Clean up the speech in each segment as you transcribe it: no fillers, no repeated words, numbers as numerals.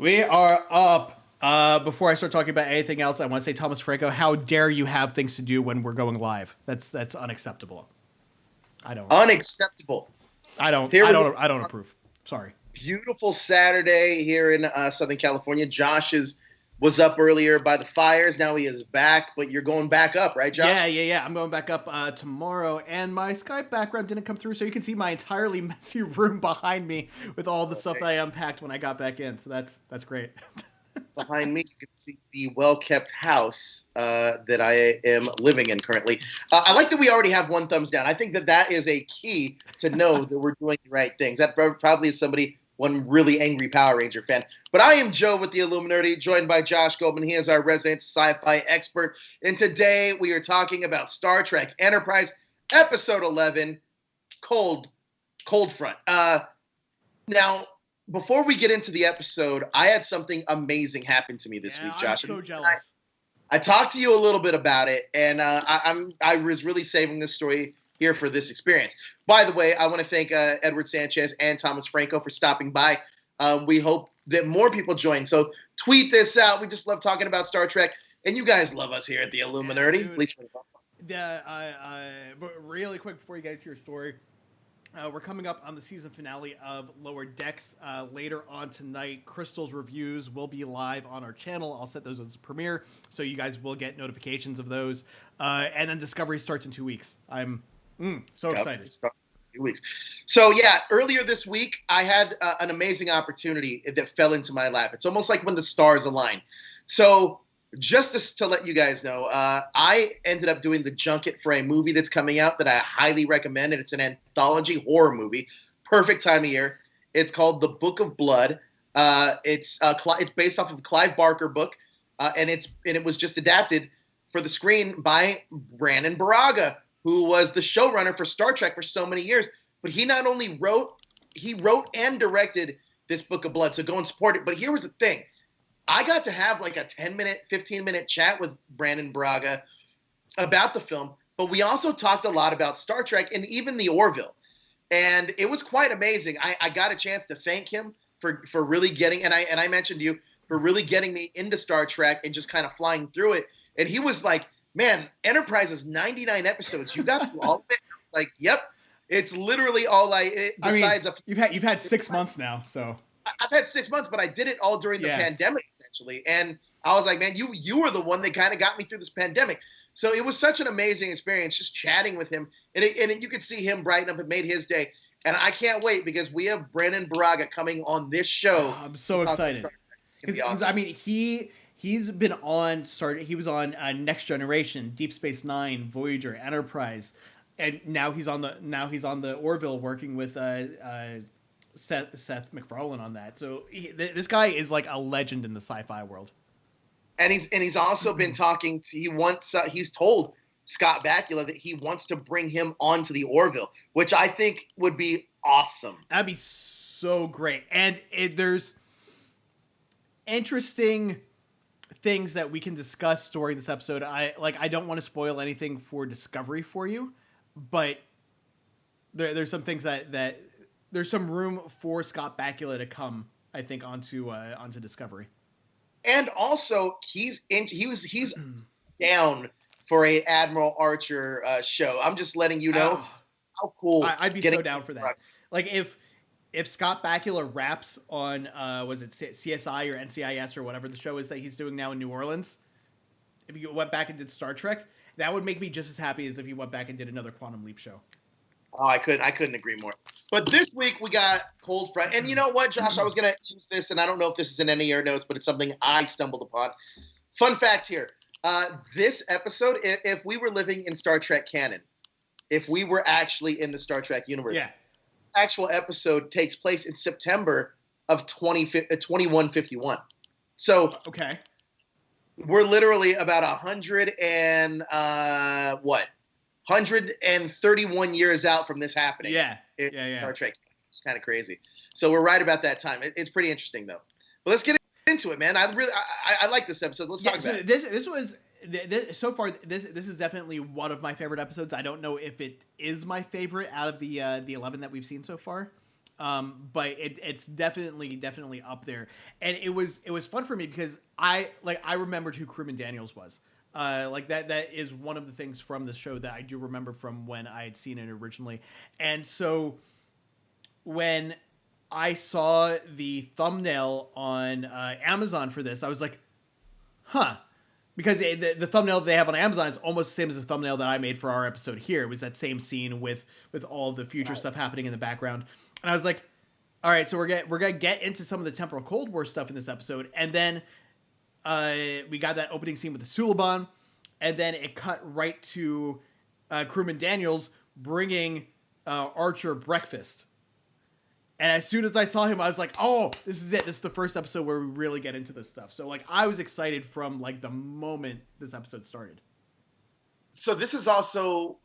We are up. Before I start talking about anything else, I want to say, Thomas Franco, how dare you have things to do when we're going live? That's unacceptable. I don't. Unacceptable. I don't. Here I we don't. I don't go. approve. Sorry. Beautiful Saturday here in Southern California. Was up earlier by the fires. Now he is back, but you're going back up, right, Yeah, Josh? yeah, yeah. I'm going back up tomorrow, and my Skype background didn't come through, so you can see my entirely messy room behind me with all the stuff that I unpacked when I got back in. So that's great. Behind me, you can see the well-kept house that I am living in currently. I like that we already have one thumbs down. I think that is a key to know that we're doing the right things. That probably is one really angry Power Ranger fan. But I am Joe with the Illuminerdi, joined by Josh Goldman. He is our resident sci-fi expert. And today we are talking about Star Trek Enterprise, Episode 11, Cold Front. Now, before we get into the episode, I had something amazing happen to me this week, Josh. I'm so jealous. I talked to you a little bit about it, and I was really saving this story here for this experience. By the way, I want to thank Edward Sanchez and Thomas Franco for stopping by. We hope that more people join. So tweet this out. We just love talking about Star Trek, and you guys love us here at the Illuminerdi. At least but really quick before you get into your story, we're coming up on the season finale of Lower Decks later on tonight. Crystal's reviews will be live on our channel. I'll set those as premiere, so you guys will get notifications of those. And then Discovery starts in 2 weeks. I'm so excited. 2 weeks. So yeah, earlier this week, I had an amazing opportunity that fell into my lap. It's almost like when the stars align. So just to let you guys know, I ended up doing the junket for a movie that's coming out that I highly recommend, and it's an anthology horror movie. Perfect time of year. It's called The Book of Blood. It's based off of a Clive Barker book, and it was just adapted for the screen by Brannon Braga, who was the showrunner for Star Trek for so many years. But he not only wrote and directed this Book of Blood, so go and support it. But here was the thing. I got to have like a 10-minute, 15-minute chat with Brannon Braga about the film, but we also talked a lot about Star Trek and even the Orville. And it was quite amazing. I got a chance to thank him for really getting, and I mentioned to you, for really getting me into Star Trek and just kind of flying through it. And he was like, man, Enterprise is 99 episodes. You got through all of it? Like, yep. It's literally all you've had 6 months now, so. I've had 6 months, but I did it all during the pandemic, essentially. And I was like, man, you were the one that kind of got me through this pandemic. So it was such an amazing experience just chatting with him. And you could see him brighten up. It made his day. And I can't wait because we have Brannon Braga coming on this show. I'm so excited. Awesome. I mean, he's been on he was on Next Generation, Deep Space Nine, Voyager, Enterprise. And now he's on the Orville working with Seth MacFarlane on that. So this guy is like a legend in the sci-fi world. And he's also been talking to he's told Scott Bakula that he wants to bring him onto the Orville, which I think would be awesome. That'd be so great. And there's interesting things that we can discuss during this episode. I don't want to spoil anything for Discovery for you, but there's some things that there's some room for Scott Bakula to come, I think, onto Discovery. And also, he's down for a Admiral Archer show. I'm just letting you know how cool. I'd be so down for that. Like if Scott Bakula raps on was it CSI or NCIS or whatever the show is that he's doing now in New Orleans, if he went back and did Star Trek, that would make me just as happy as if he went back and did another Quantum Leap show. Oh, I couldn't agree more. But this week we got Cold Front. And you know what, Josh? I was going to use this, and I don't know if this is in any of your notes, but it's something I stumbled upon. Fun fact here. This episode, if we were living in Star Trek canon, if we were actually in the Star Trek universe, actual episode takes place in September of 2151. So okay, we're literally about 131 years out from this happening. Yeah. Star Trek. It's kind of crazy. So we're right about that time. It's pretty interesting, though. But let's get into it, man. I like this episode. Let's talk about it. This was so far. This is definitely one of my favorite episodes. I don't know if it is my favorite out of the 11 that we've seen so far. But it's definitely up there, and it was fun for me because I remembered who Crewman Daniels was. Like that is one of the things from the show that I do remember from when I had seen it originally, and so when I saw the thumbnail on Amazon for this, I was like, huh. Because the thumbnail they have on Amazon is almost the same as the thumbnail that I made for our episode here. It was that same scene with all of the future stuff happening in the background. And I was like, all right, so we're gonna get into some of the temporal Cold War stuff in this episode. And then we got that opening scene with the Suliban. And then it cut right to Crewman Daniels bringing Archer breakfast. And as soon as I saw him, I was like, oh, this is it. This is the first episode where we really get into this stuff. So, like, I was excited from, like, the moment this episode started. So this is also,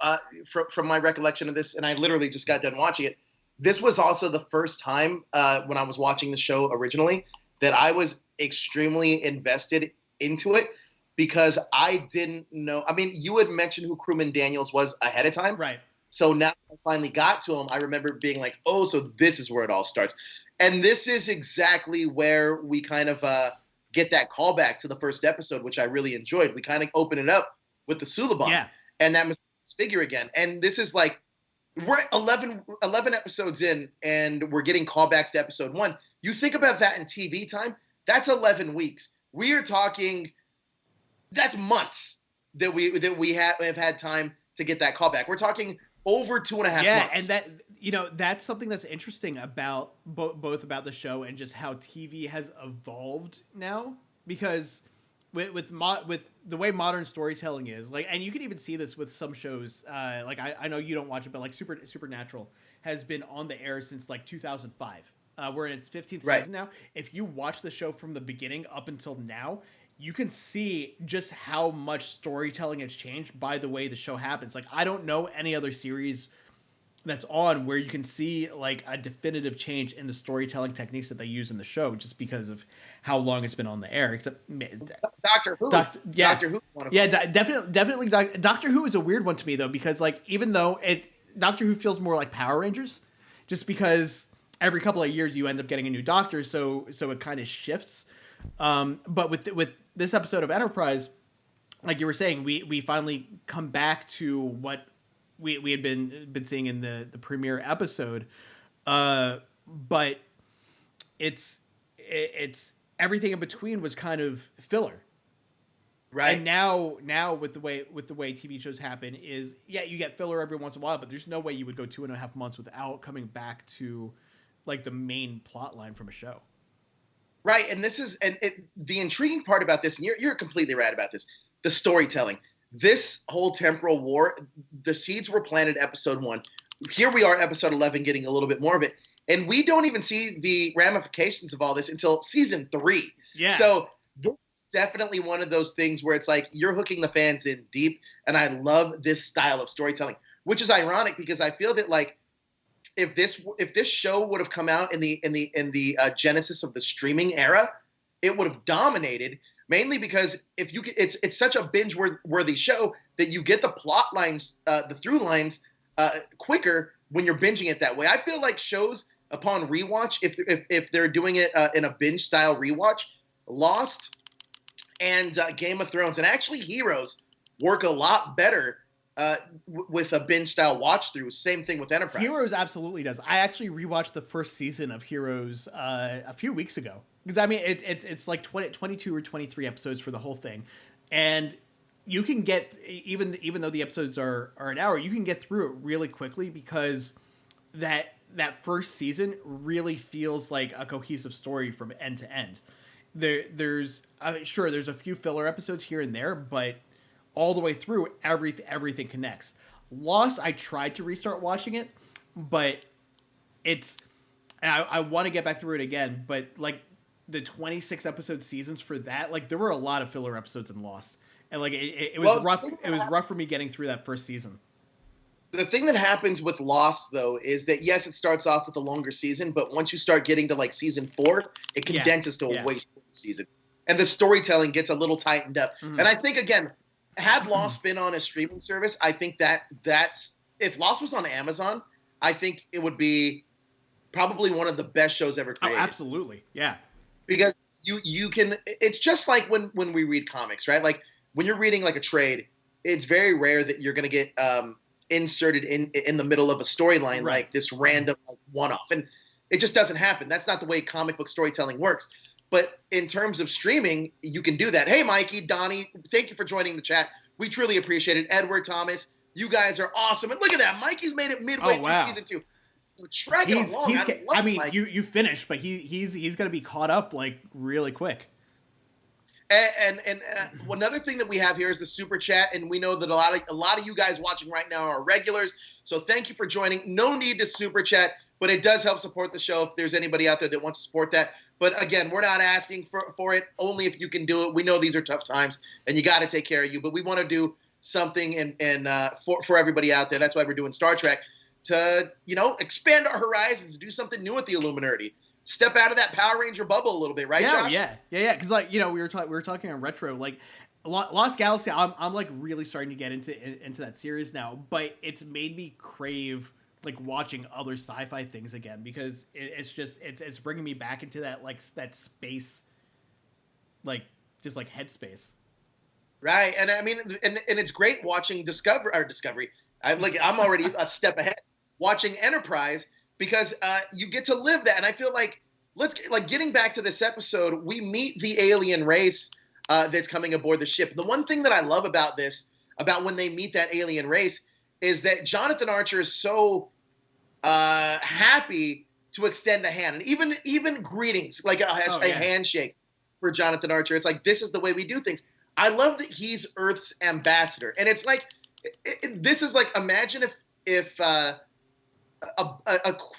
from my recollection of this, and I literally just got done watching it, this was also the first time when I was watching the show originally that I was extremely invested into it because I didn't know. I mean, you had mentioned who Crewman Daniels was ahead of time. Right. So now I finally got to him. I remember being like, oh, so this is where it all starts. And this is exactly where we kind of get that callback to the first episode, which I really enjoyed. We kind of open it up with the Suliban and that mysterious figure again. And this is like, we're 11 episodes in, and we're getting callbacks to episode 1. You think about that in TV time, that's 11 weeks. We are talking, that's months that we have had time to get that callback. We're talking over 2.5 months. Yeah, and that, you know, that's something that's interesting about both about the show and just how TV has evolved now, because with the way modern storytelling is, like, and you can even see this with some shows, like I know you don't watch it, but like Supernatural has been on the air since like 2005. We're in its 15th season now. If you watch the show from the beginning up until now, you can see just how much storytelling has changed by the way the show happens. Like, I don't know any other series that's on where you can see like a definitive change in the storytelling techniques that they use in the show just because of how long it's been on the air. Except Doctor Who. Doctor Who. Definitely. Doctor Who is a weird one to me though, because like even though Doctor Who feels more like Power Rangers, just because every couple of years you end up getting a new Doctor, so it kind of shifts. But with this episode of Enterprise, like you were saying, we finally come back to what we had been seeing in the premiere episode. But it's everything in between was kind of filler. Right. And now with the way TV shows happen is, yeah, you get filler every once in a while, but there's no way you would go 2.5 months without coming back to like the main plot line from a show. Right, and this is the intriguing part about this, and you're completely right about this, the storytelling. This whole temporal war, the seeds were planted episode 1. Here we are, episode 11, getting a little bit more of it. And we don't even see the ramifications of all this until season 3. Yeah. So this is definitely one of those things where it's like you're hooking the fans in deep, and I love this style of storytelling, which is ironic because I feel that like if this show would have come out in the genesis of the streaming era, it would have dominated. Mainly because it's such a binge-worthy show that you get the plot lines, the through lines, quicker when you're binging it that way. I feel like shows upon rewatch, if they're doing it in a binge-style rewatch, Lost and Game of Thrones, and actually Heroes work a lot better with a binge-style watch-through. Same thing with Enterprise. Heroes absolutely does. I actually rewatched the first season of Heroes a few weeks ago. Because, I mean, it's like 22 or 23 episodes for the whole thing. And you can get, even though the episodes are an hour, you can get through it really quickly because that first season really feels like a cohesive story from end to end. There's a few filler episodes here and there, but all the way through, everything connects. Lost, I tried to restart watching it, but I want to get back through it again, but like the 26 episode seasons for that, like there were a lot of filler episodes in Lost, and like it was rough. It was rough for me getting through that first season. The thing that happens with Lost, though, is that yes, it starts off with a longer season, but once you start getting to like season 4, it condenses to a way shorter season, and the storytelling gets a little tightened up. Mm-hmm. And I think again, had Lost been on a streaming service, I think that's if Lost was on Amazon, I think it would be probably one of the best shows ever Oh, created. absolutely. Yeah. Because you can, it's just like when we read comics, right? Like when you're reading like a trade, it's very rare that you're going to get inserted in the middle of a storyline, Right. like this random like, one-off, and it just doesn't happen. That's not the way comic book storytelling works. But in terms of streaming, you can do that. Hey, Mikey, Donnie, thank you for joining the chat. We truly appreciate it. Edward, Thomas, you guys are awesome. And look at that, Mikey's made it midway through season 2. Tracking along. I mean, you finished, but he's gonna be caught up like really quick. And another thing that we have here is the super chat, and we know that a lot of you guys watching right now are regulars. So thank you for joining. No need to super chat, but it does help support the show if there's anybody out there that wants to support that. But again, we're not asking for it. Only if you can do it. We know these are tough times, and you got to take care of you. But we want to do something and for everybody out there. That's why we're doing Star Trek, to expand our horizons, do something new with the Illuminerdi. Step out of that Power Ranger bubble a little bit, right, Josh? Yeah. Because like we were talking on retro, like Lost Galaxy. I'm like really starting to get into that series now, but it's made me crave like watching other sci-fi things again, because it's bringing me back into that that space, like just like headspace. Right, and I mean, and it's great watching Discovery. I'm already a step ahead watching Enterprise, because you get to live that. And I feel like getting back to this episode, we meet the alien race that's coming aboard the ship. The one thing that I love about when they meet that alien race, is that Jonathan Archer is so happy to extend a hand, and even greetings, like a handshake for Jonathan Archer. It's like, this is the way we do things. I love that he's Earth's ambassador, and it's like this is like, imagine if a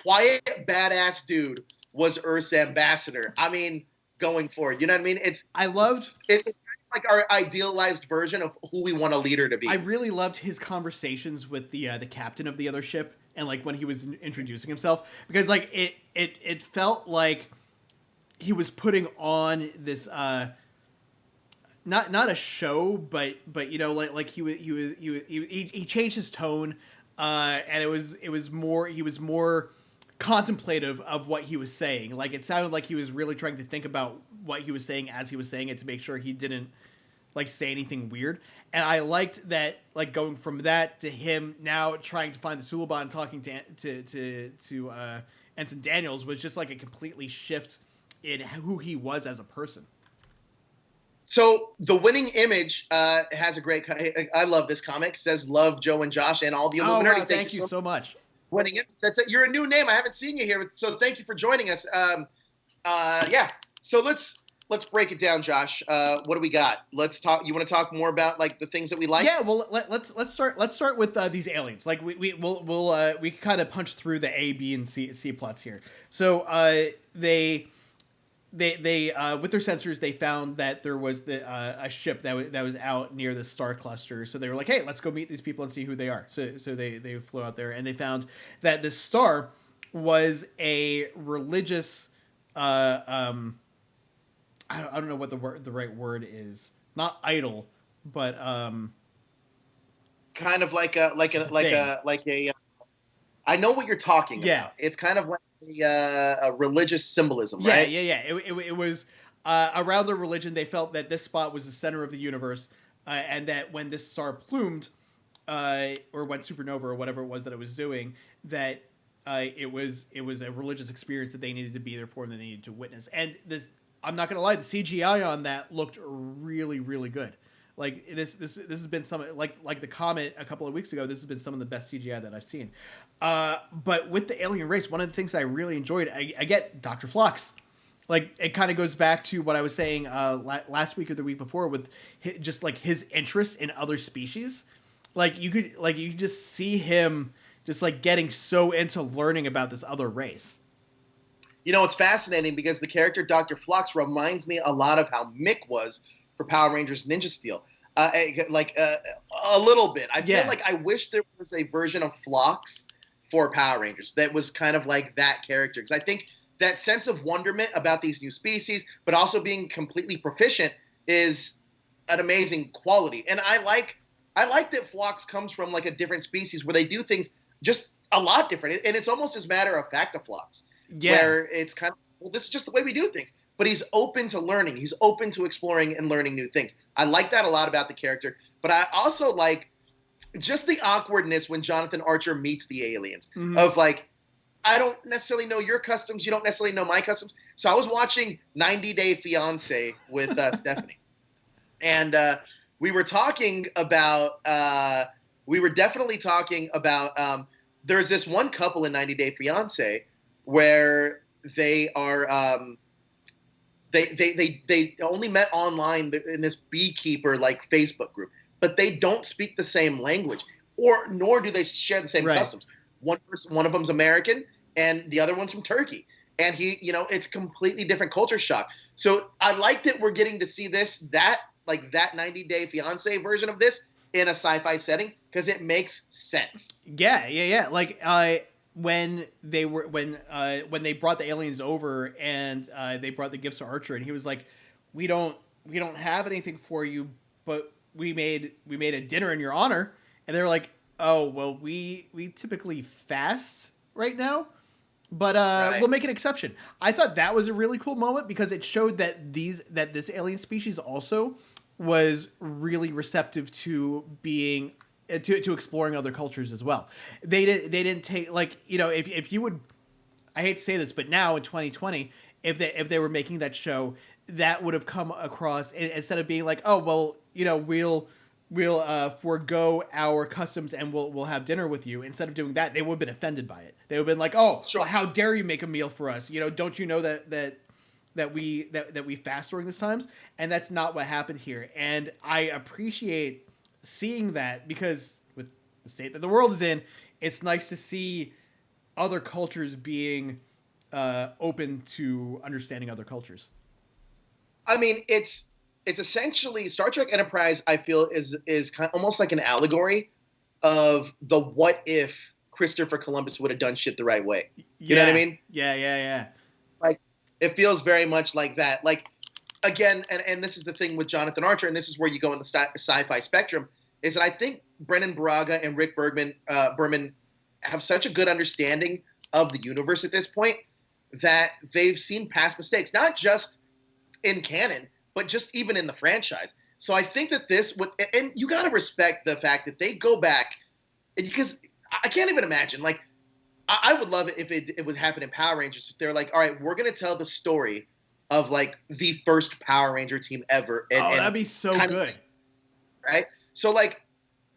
quiet badass dude was Earth's ambassador. I mean, going forward, you know what I mean? It's like our idealized version of who we want a leader to be. I really loved his conversations with the captain of the other ship, and like when he was introducing himself, because like it felt like he was putting on this not a show, but like he changed his tone, and he was more contemplative of what he was saying. Like it sounded like he was really trying to think about what he was saying as he was saying it, to make sure he didn't like say anything weird. And I liked that, like going from that to him now trying to find the Suliban, talking to Ensign Daniels, was just like a completely shift in who he was as a person. So the winning image has a great. I love this comic. It says, "Love Joe and Josh and all the Illuminerdi." Oh, wow, thank you so much. Winning it. That's it. You're a new name. I haven't seen you here, so thank you for joining us. Yeah. So let's break it down, Josh. What do we got? Let's talk. You want to talk more about like the things that we like? Yeah. Well, let's start with these aliens. Like we kind of punch through the A, B, and C plots here. So they with their sensors, they found that there was a ship that was out near the star cluster. So they were like, hey, let's go meet these people and see who they are. So they flew out there, and they found that this star was a religious I don't know what the right word is. Not idol, but kind of like a I know what you're talking about. It's kind of like a religious symbolism, right? Yeah. It was around their religion. They felt that this spot was the center of the universe, and that when this star plumed, or went supernova or whatever it was that it was doing, that it was a religious experience that they needed to be there for and they needed to witness. And this, I'm not gonna lie, the CGI on that looked really, really good. Like this has been some like the comet a couple of weeks ago. This has been some of the best CGI that I've seen. But with the alien race, one of the things I really enjoyed, I get Dr. Phlox. Like it kind of goes back to what I was saying last week or the week before with just like his interest in other species. Like you could just see him just like getting so into learning about this other race. You know, it's fascinating because the character Dr. Phlox reminds me a lot of how Mick was for Power Rangers Ninja Steel. A little bit. I feel like I wish there was a version of Phlox for Power Rangers that was kind of like that character. Because I think that sense of wonderment about these new species, but also being completely proficient, is an amazing quality. And I like that Phlox comes from like a different species where they do things just a lot different. And it's almost as matter of fact to Phlox. where it's kind of, well, this is just the way we do things. But he's open to learning. He's open to exploring and learning new things. I like that a lot about the character. But I also like just the awkwardness when Jonathan Archer meets the aliens. Of like, I don't necessarily know your customs. You don't necessarily know my customs. So I was watching 90 Day Fiancé with Stephanie. And we were talking about, there's this one couple in 90 Day Fiancé where they are, they only met online in this beekeeper like Facebook group, but they don't speak the same language, nor do they share the same customs. One of them's American, and the other one's from Turkey, and it's completely different culture shock. So I like that we're getting to see that 90 Day Fiancé version of this in a sci-fi setting because it makes sense. Yeah. Like when they brought the aliens over and they brought the gifts to Archer, and he was like, we don't have anything for you, but we made a dinner in your honor. And they're like, oh well, we typically fast right now, but we'll make an exception. I thought that was a really cool moment because it showed that this alien species also was really receptive to being to exploring other cultures as well. They didn't take, like, if you would, I hate to say this, but now in 2020, if they were making that show, that would have come across, instead of being like, oh well, we'll forego our customs and we'll have dinner with you. Instead of doing that, they would have been offended by it. They would have been like, oh, sure, how dare you make a meal for us? Don't you know that we fast during these times? And that's not what happened here. And I appreciate seeing that because with the state that the world is in, it's nice to see other cultures being open to understanding other cultures. I mean, it's essentially Star Trek Enterprise, I feel, is kind of almost like an allegory of the what if Christopher Columbus would have done shit the right way. You know what I mean? Yeah. Like, it feels very much like that. Like, again, and this is the thing with Jonathan Archer, and this is where you go in the sci-fi spectrum, is that I think Brennan Braga and Rick Berman have such a good understanding of the universe at this point that they've seen past mistakes, not just in canon, but just even in the franchise. So I think that and you got to respect the fact that they go back, because I can't even imagine, like, I would love it if it would happen in Power Rangers. If they're like, all right, we're going to tell the story of like the first Power Ranger team ever. And that'd be so good. Right? So like,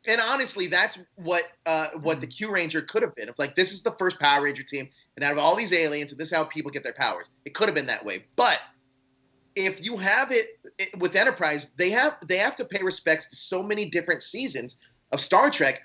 and honestly, that's what the Q Ranger could have been. It's like, this is the first Power Ranger team, and out of all these aliens, and this is how people get their powers. It could have been that way. But if you have it with Enterprise, they have to pay respects to so many different seasons of Star Trek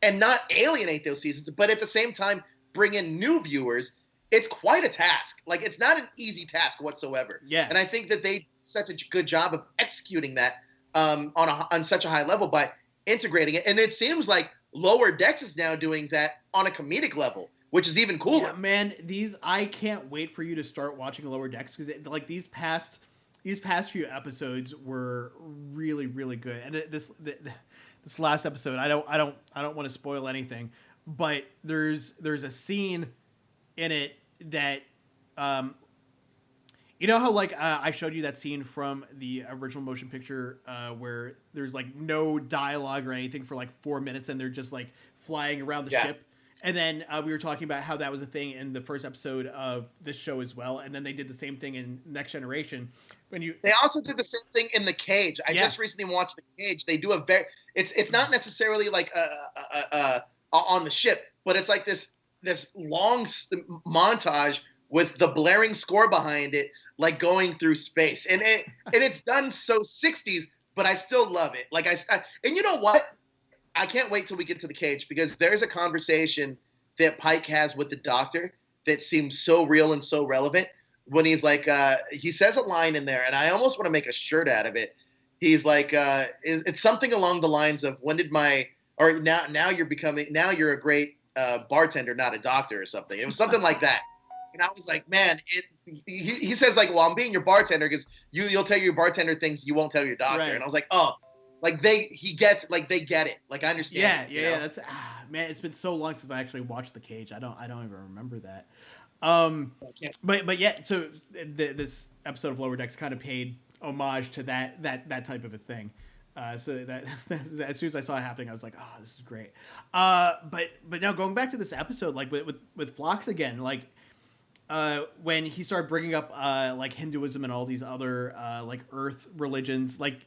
and not alienate those seasons, but at the same time bring in new viewers. It's quite a task. Like, it's not an easy task whatsoever. Yeah. And I think that they did such a good job of executing that on such a high level by integrating it. And it seems like Lower Decks is now doing that on a comedic level, which is even cooler. Yeah, man, I can't wait for you to start watching Lower Decks, because like these past few episodes were really, really good. And this last episode, I don't want to spoil anything, but there's a scene in it that you know how like I showed you that scene from the original motion picture where there's like no dialogue or anything for like 4 minutes, and they're just like flying around the ship. And then we were talking about how that was a thing in the first episode of this show as well. And then they did the same thing in Next Generation. They also did the same thing in The Cage. I just recently watched The Cage. They do a it's not necessarily like on the ship, but it's like this long montage with the blaring score behind it, like going through space. And it's done so 60s, but I still love it. Like and you know what? I can't wait till we get to The Cage, because there's a conversation that Pike has with the Doctor that seems so real and so relevant when he's like, he says a line in there, and I almost want to make a shirt out of it. He's like, it's something along the lines of, now you're a great bartender, not a doctor, or something. It was something like that. And I was like, man, he says like, well, I'm being your bartender because you'll tell your bartender things you won't tell your doctor. Right. And I was like, oh. Like they get it. Like, I understand. Yeah. That's man. It's been so long since I actually watched The Cage. I don't even remember that. But yeah, so this episode of Lower Decks kind of paid homage to that type of a thing. So that as soon as I saw it happening, I was like, oh, this is great. But now going back to this episode, like with Phlox again, like when he started bringing up like Hinduism and all these other like Earth religions, like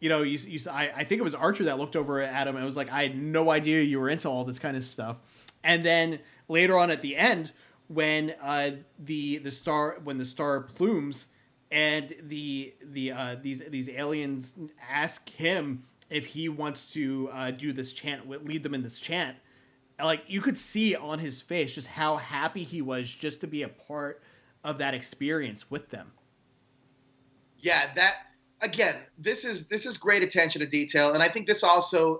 I think it was Archer that looked over at him and was like, I had no idea you were into all this kind of stuff. And then later on at the end, when the star plumes and these aliens ask him if he wants to do this chant, lead them in this chant, like you could see on his face just how happy he was just to be a part of that experience with them. Yeah, that again, this is great attention to detail, and I think this also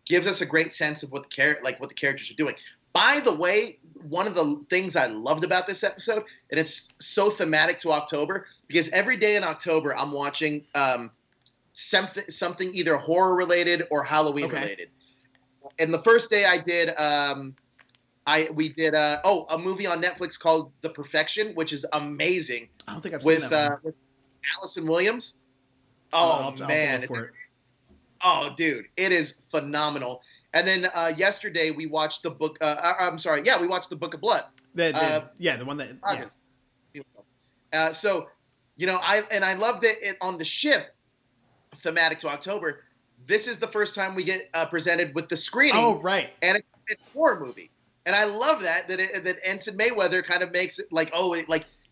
gives us a great sense of what the characters are doing. By the way, one of the things I loved about this episode, and it's so thematic to October, because every day in October I'm watching something either horror related or Halloween related. And the first day I did we did a movie on Netflix called The Perfection, which is amazing. I don't think I've seen that with Allison Williams. Man. Dude, it is phenomenal. And then yesterday we watched the book. We watched the Book of Blood. The one that. So, I loved it on the ship. Thematic to October. This is the first time we get presented with the screening. Oh, right. And it's a horror movie, and I love that Ensign Mayweather kind of makes it like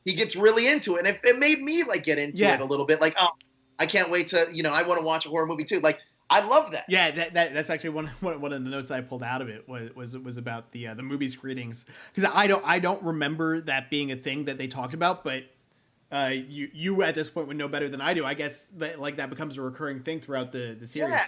he gets really into it, and it made me like get into it a little bit. Like, oh, I can't wait to I want to watch a horror movie too. Like, I love that. Yeah, that's actually one of the notes I pulled out of it was about the movie screenings, because I don't remember that being a thing that they talked about, but you at this point would know better than I do. I guess that becomes a recurring thing throughout the series. Yeah.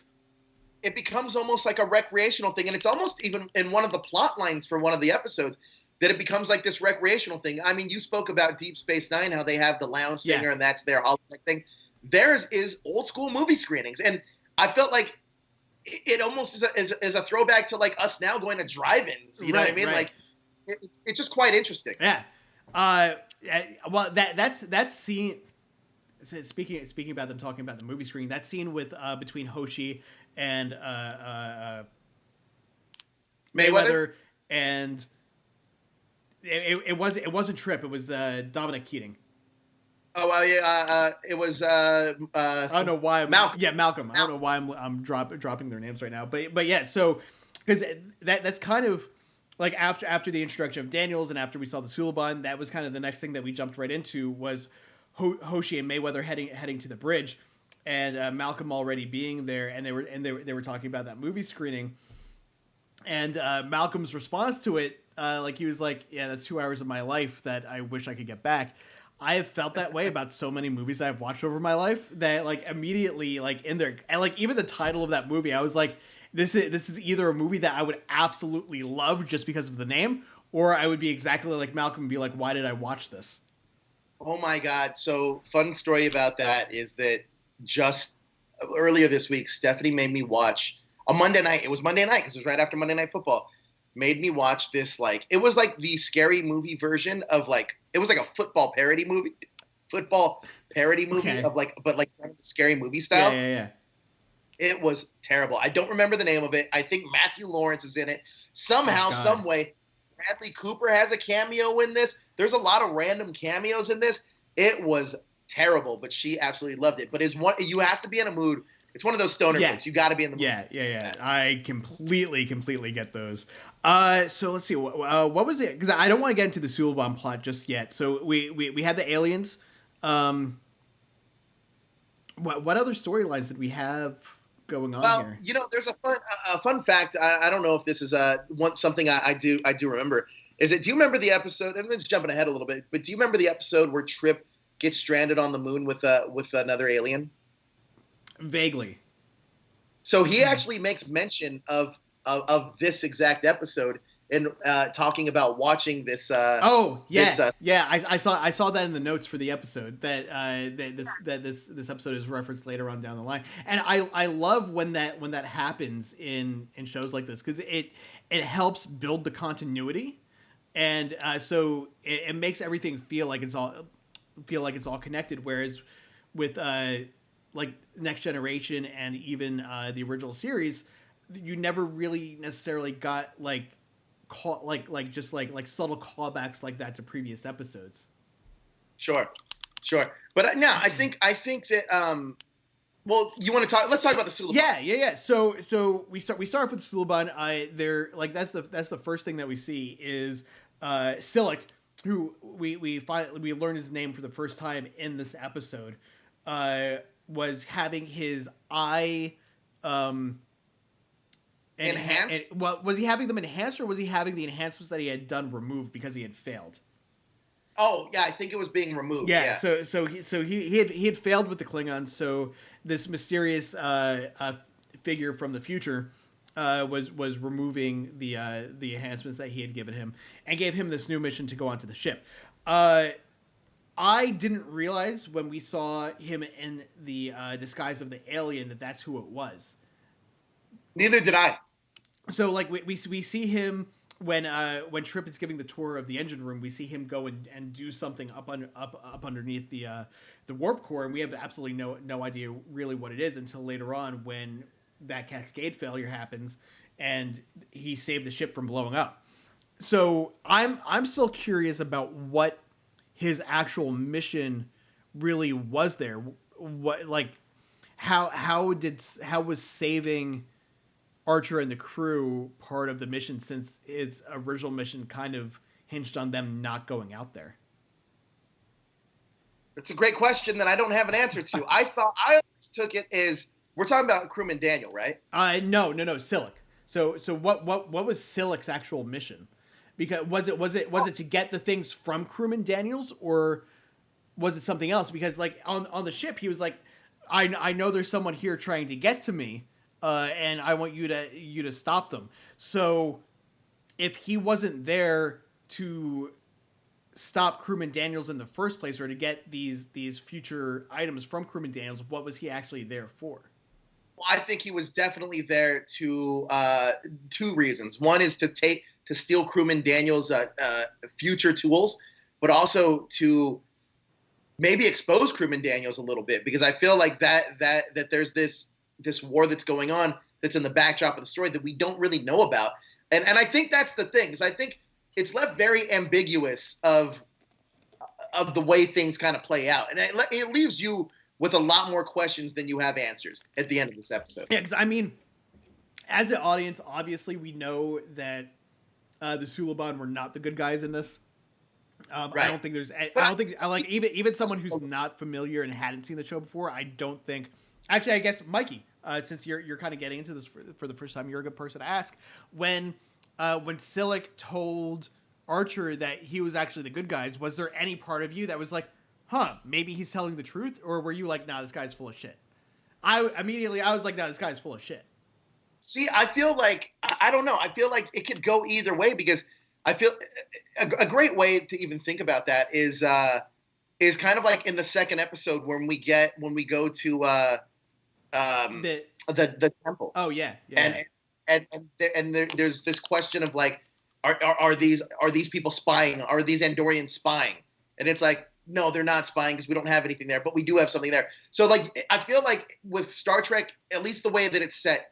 It becomes almost like a recreational thing, and it's almost even in one of the plot lines for one of the episodes that it becomes like this recreational thing. I mean, you spoke about Deep Space Nine, how they have the lounge singer and that's their holodeck thing. Theirs is old school movie screenings, and I felt like it almost is a throwback to like us now going to drive-ins. You know what I mean? Right. Like it's just quite interesting. Yeah. Well, that's scene. Speaking about them talking about the movie screen, that scene with between Hoshi and Mayweather, and it wasn't Trip. It was Dominic Keating. Oh well, yeah. It was. I don't know why. Malcolm. Yeah, Malcolm. I don't know why I'm dropping their names right now, but yeah. So because that's kind of like after the introduction of Daniels and after we saw the Suliban, that was kind of the next thing that we jumped right into was Hoshi and Mayweather heading to the bridge, and Malcolm already being there, and they were talking about that movie screening, and Malcolm's response to it, like he was like, yeah, that's 2 hours of my life that I wish I could get back. I have felt that way about so many movies that I've watched over my life that like immediately like in there, and like even the title of that movie, I was like, this is either a movie that I would absolutely love just because of the name, or I would be exactly like Malcolm and be like, why did I watch this? Oh my God. So fun story about that is that just earlier this week, Stephanie made me watch a Monday night. It was Monday night because it was right after Monday Night Football. Made me watch this, like, it was like the scary movie version of like, it was like a football parody movie Okay. of like, but like scary movie style. Yeah. It was terrible. I don't remember the name of it. I think Matthew Lawrence is in it. Somehow, some way, Bradley Cooper has a cameo in this. There's a lot of random cameos in this. It was terrible, but she absolutely loved it. But you have to be in a mood. It's one of those stoner books. You got to be in the mood. Yeah. I completely get those. So let's see. What was it? Because I don't want to get into the Suliban plot just yet. So we had the aliens. What other storylines did we have going on here? Well, there's a fun fact. I don't know if this is something I do remember. Do you remember the episode? And it's jumping ahead a little bit, but do you remember the episode where Trip gets stranded on the moon with another alien? Vaguely. So he actually makes mention of this exact episode in talking about watching this. I saw that in the notes for the episode that this episode is referenced later on down the line, and I love when that happens in shows like this because it helps build the continuity and so it makes everything feel like it's all connected. Whereas with like Next Generation and even the original series, you never really necessarily got like just like subtle callbacks like that to previous episodes. Sure, sure. But now I think that well, you want to talk? Let's talk about the Suliban. Yeah. So we start off with Suliban. They're like that's the first thing that we see is Silik, who we learn his name for the first time in this episode, was having his eye enhanced. Well, was he having them enhanced, or was he having the enhancements that he had done removed because he had failed? Oh yeah, I think it was being removed. Yeah. So he had failed with the Klingons. So this mysterious figure from the future was removing the enhancements that he had given him and gave him this new mission to go onto the ship. I didn't realize when we saw him in the disguise of the alien that that's who it was. Neither did I. So like we see him when Trip is giving the tour of the engine room. We see him go and do something up underneath the warp core, and we have absolutely no idea really what it is until later on when that cascade failure happens and he saved the ship from blowing up. So I'm still curious about what his actual mission really was there. What like how was saving Archer and the crew part of the mission, since his original mission kind of hinged on them not going out there? It's a great question that I don't have an answer to. I always took it as we're talking about crewman Daniel, right? No, Silik. So what was Silik's actual mission? Because was it to get the things from crewman Daniels, or was it something else? Because like on the ship he was like, I know there's someone here trying to get to me. And I want you to stop them. So, if he wasn't there to stop crewman Daniels in the first place, or to get these future items from crewman Daniels, what was he actually there for? Well, I think he was definitely there to two reasons. One is to steal crewman Daniels' future tools, but also to maybe expose crewman Daniels a little bit, because I feel like that there's this war that's going on that's in the backdrop of the story that we don't really know about. And I think that's the thing, because I think it's left very ambiguous of the way things kind of play out. And it leaves you with a lot more questions than you have answers at the end of this episode. Yeah, because I mean, as an audience, obviously we know that the Suliban were not the good guys in this. Right. I don't think there's. I don't think like even someone who's not familiar and hadn't seen the show before. I don't think. Actually, I guess Mikey, since you're kind of getting into this for the first time, you're a good person to ask. When Silik told Archer that he was actually the good guys, was there any part of you that was like, huh, maybe he's telling the truth? Or were you like, nah, this guy's full of shit? I was like, nah, this guy's full of shit. See, I feel like, I don't know. I feel like it could go either way, because I feel a great way to even think about that is kind of like in the second episode when we go to the temple. Oh yeah. And there's this question of like, are these people spying? Are these Andorians spying? And it's like, no, they're not spying because we don't have anything there, but we do have something there. So like, I feel like with Star Trek, at least the way that it's set,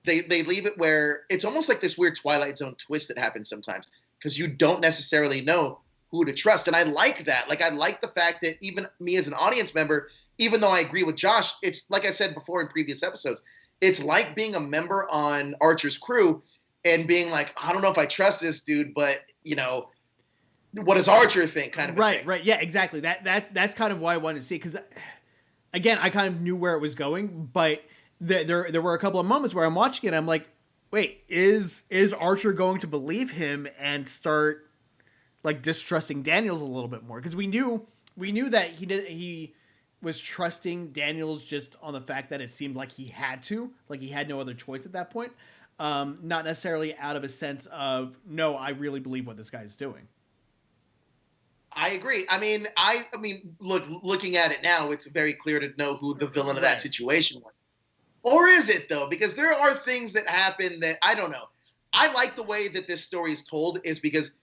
they leave it where it's almost like this weird Twilight Zone twist that happens sometimes, because you don't necessarily know who to trust. And I like that. Like, I like the fact that even me as an audience member, even though I agree with Josh, it's like I said before in previous episodes, it's like being a member on Archer's crew and being like, I don't know if I trust this dude, but you know, what does Archer think? Kind of right. Yeah, exactly. That's kind of why I wanted to see, because again, I kind of knew where it was going, but there were a couple of moments where I'm watching it, I'm like, wait, is Archer going to believe him and start like distrusting Daniels a little bit more? Because we knew that he was trusting Daniels just on the fact that it seemed like he had to, like he had no other choice at that point. Not necessarily out of a sense of, no, I really believe what this guy's doing. I agree. I mean, looking at it now, it's very clear to know who the villain of that situation was. Or is it, though? Because there are things that happen that I don't know. I like the way that this story is told, is because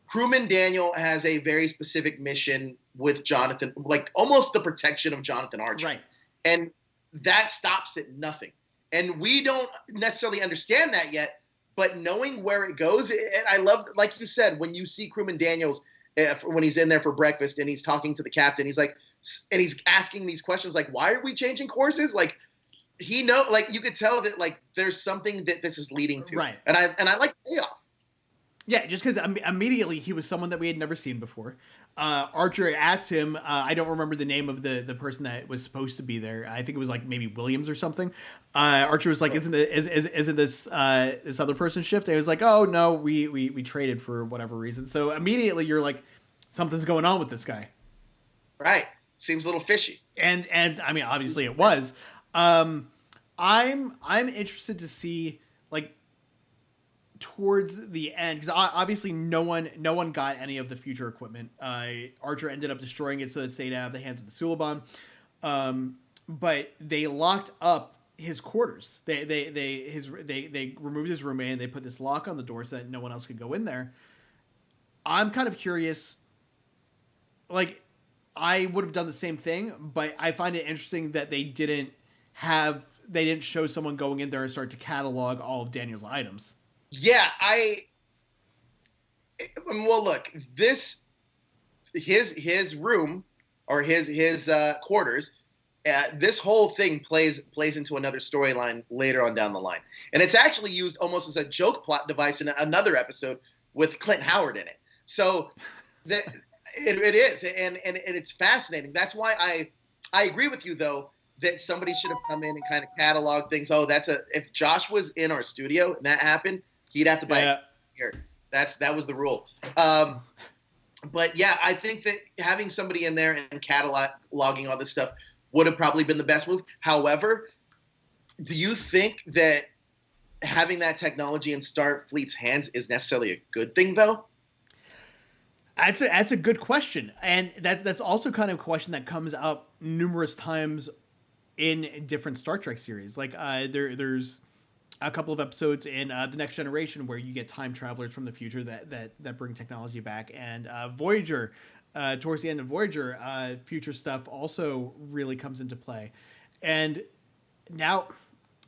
crewman Daniel has a very specific mission with Jonathan, like almost the protection of Jonathan Archer. Right. And that stops at nothing. And we don't necessarily understand that yet, but knowing where it goes, and I love, like you said, when you see crewman Daniels, when he's in there for breakfast and he's talking to the captain, he's like, and he's asking these questions like, why are we changing courses? Like, like you could tell that like there's something that this is leading to. Right. And I like the payoff. Yeah, just because immediately he was someone that we had never seen before. Archer asked him, I don't remember the name of the person that was supposed to be there. I think it was like maybe Williams or something. Archer was like, isn't this this other person's shift? And he was like, oh no, we traded for whatever reason. So immediately you're like, something's going on with this guy. Right. Seems a little fishy. And I mean, obviously it was. I'm interested to see like towards the end, because obviously no one got any of the future equipment. Archer ended up destroying it so it stayed out of the hands of the Suliban. But they locked up his quarters. They removed his roommate and they put this lock on the door so that no one else could go in there. I'm kind of curious. Like, I would have done the same thing, but I find it interesting that they didn't show someone going in there and start to catalog all of Daniel's items. Yeah, well, look, his room or his quarters, this whole thing plays into another storyline later on down the line, and it's actually used almost as a joke plot device in another episode with Clint Howard in it. So that it is, and it's fascinating. That's why I agree with you though that somebody should have come in and kind of catalog things. Oh, if Josh was in our studio and that happened, he'd have to buy it here. That was the rule. But yeah, I think that having somebody in there and cataloging all this stuff would have probably been the best move. However, do you think that having that technology in Starfleet's hands is necessarily a good thing, though? That's a good question, and that's also kind of a question that comes up numerous times in different Star Trek series. Like there's a couple of episodes in The Next Generation where you get time travelers from the future that bring technology back, and Voyager, towards the end of Voyager, future stuff also really comes into play. And now,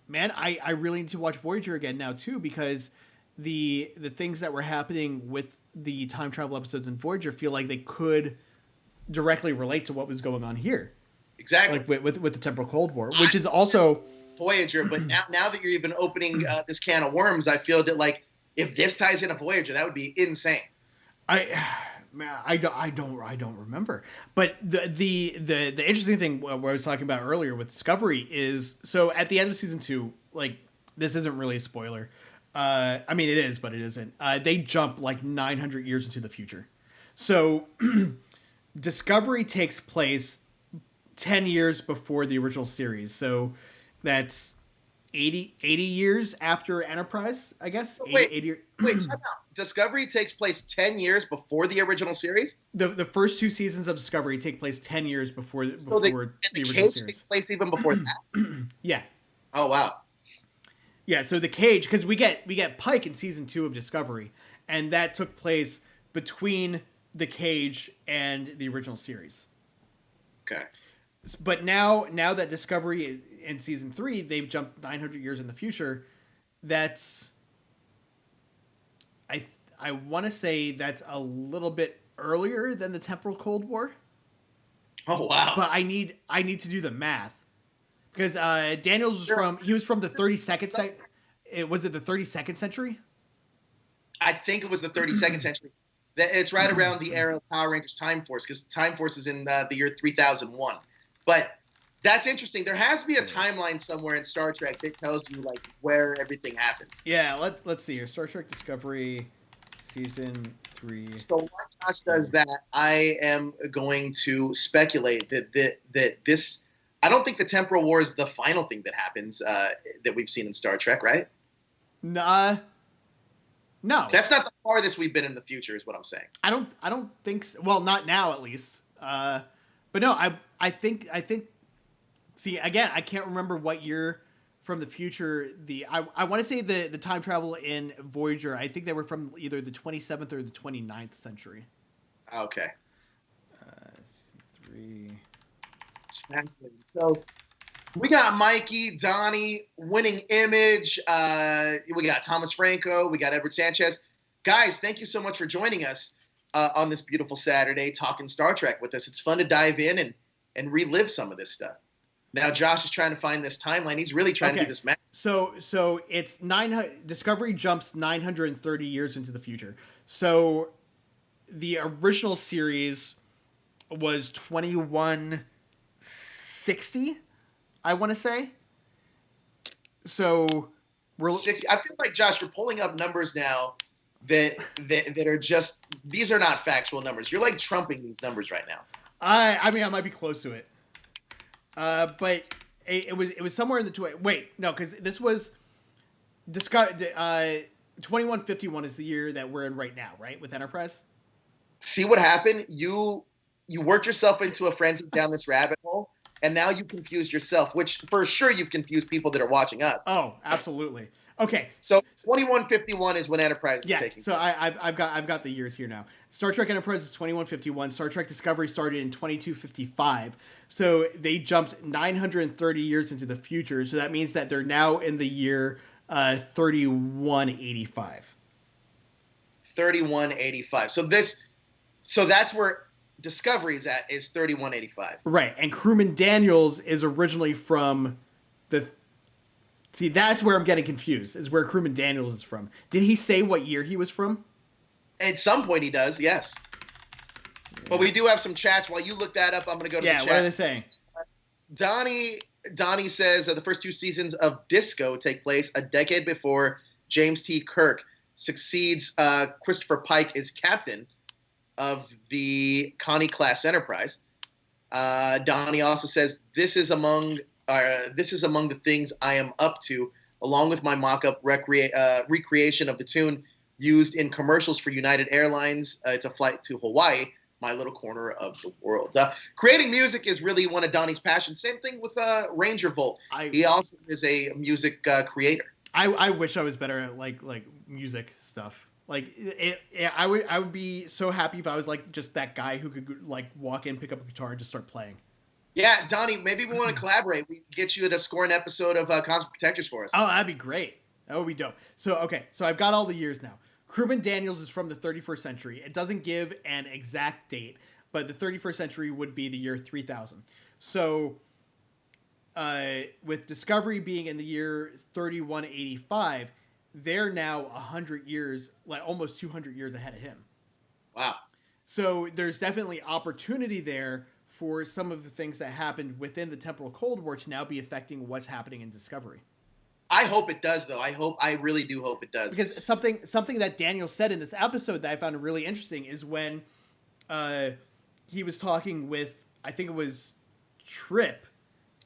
man, I really need to watch Voyager again now too, because the things that were happening with the time travel episodes in Voyager feel like they could directly relate to what was going on here. Exactly. Like with the temporal Cold War, which is also Voyager. But now that you're even opening this can of worms, I feel that like if this ties into Voyager, that would be insane. I don't remember. But the interesting thing what I was talking about earlier with Discovery is, so at the end of season 2, like, this isn't really a spoiler. I mean, it is, but it isn't. They jump like 900 years into the future. So Discovery takes place 10 years before the original series. So that's 80 years after Enterprise, I guess. Wait, time out. Discovery takes place 10 years before the original series? The first 2 seasons of Discovery take place 10 years before the original Cage series. Takes place even before that? Yeah. Oh, wow. Yeah, so the Cage, because we get Pike in season 2 of Discovery, and that took place between the Cage and the original series. Okay. But now that Discovery in season 3, they've jumped 900 years in the future. That's, I want to say that's a little bit earlier than the temporal Cold War. Oh, wow. But I need to do the math. Because Daniels was from the 32nd century. Was it the 32nd century? I think it was the 32nd century. It's right around the era of Power Rangers Time Force, because Time Force is in the year 3001. But that's interesting. There has to be a timeline somewhere in Star Trek that tells you like where everything happens. Yeah, let's see here. Star Trek Discovery season 3. So while Josh does that, I am going to speculate that this. I don't think the temporal war is the final thing that happens that we've seen in Star Trek, right? No. That's not the farthest we've been in the future, is what I'm saying. I don't think so. Well, not now at least. But no, I think. See, again, I can't remember what year from the future. I want to say the time travel in Voyager. I think they were from either the 27th or the 29th century. Okay. Season 3. It's fascinating. So we got Mikey, Donnie, Winning Image. We got Thomas Franco. We got Edward Sanchez. Guys, thank you so much for joining us on this beautiful Saturday, talking Star Trek with us. It's fun to dive in and relive some of this stuff. Now Josh is trying to find this timeline. He's really trying to do this math. So it's 900. Discovery jumps 930 years into the future. So the original series was 2160, I want to say. So we're 60. I feel like, Josh, you're pulling up numbers now that are just, these are not factual numbers. You're like trumping these numbers right now. I mean, I might be close to it. But it was somewhere in the wait, no, because this was 2151 is the year that we're in right now, right, with Enterprise. See what happened? You worked yourself into a frenzy down this rabbit hole, and now you confused yourself, which for sure you've confused people that are watching us. Oh, absolutely. Okay. So 2151 is when Enterprise is taking. So I've got the years here now. Star Trek Enterprise is 2151. Star Trek Discovery started in 2255. So they jumped 930 years into the future. So that means that they're now in the year 3185. 3185. So that's where Discovery is 3185. Right, and Crewman Daniels is originally from the. See, that's where I'm getting confused. Is where Crewman Daniels is from. Did he say what year he was from? At some point, he does. Yes. Yeah. But we do have some chats. While you look that up, I'm going to go to the chat. Yeah, what are they saying? Donnie says the first 2 seasons of Disco take place a decade before James T. Kirk succeeds Christopher Pike as captain of the Connie-class Enterprise. Donnie also says, this is among the things I am up to, along with my mock-up recreation of the tune used in commercials for United Airlines. It's a flight to Hawaii, my little corner of the world. Creating music is really one of Donnie's passions. Same thing with Ranger Volt. He also is a music creator. I wish I was better at like music stuff. Like I would be so happy if I was like just that guy who could like walk in, pick up a guitar, and just start playing. Yeah, Donnie, maybe we want to collaborate. We can get you to score an episode of Cosmic Protectors for us. Oh, that'd be great. That would be dope. So I've got all the years now. Crewman Daniels is from the 31st century. It doesn't give an exact date, but the 31st century would be the year 3000. So with Discovery being in the year 3185, they're now 100 years, like almost 200 years ahead of him. Wow. So there's definitely opportunity there for some of the things that happened within the temporal Cold War to now be affecting what's happening in Discovery. I hope it does, though. I really do hope it does. Because something that Daniel said in this episode that I found really interesting is when he was talking with, I think it was Trip,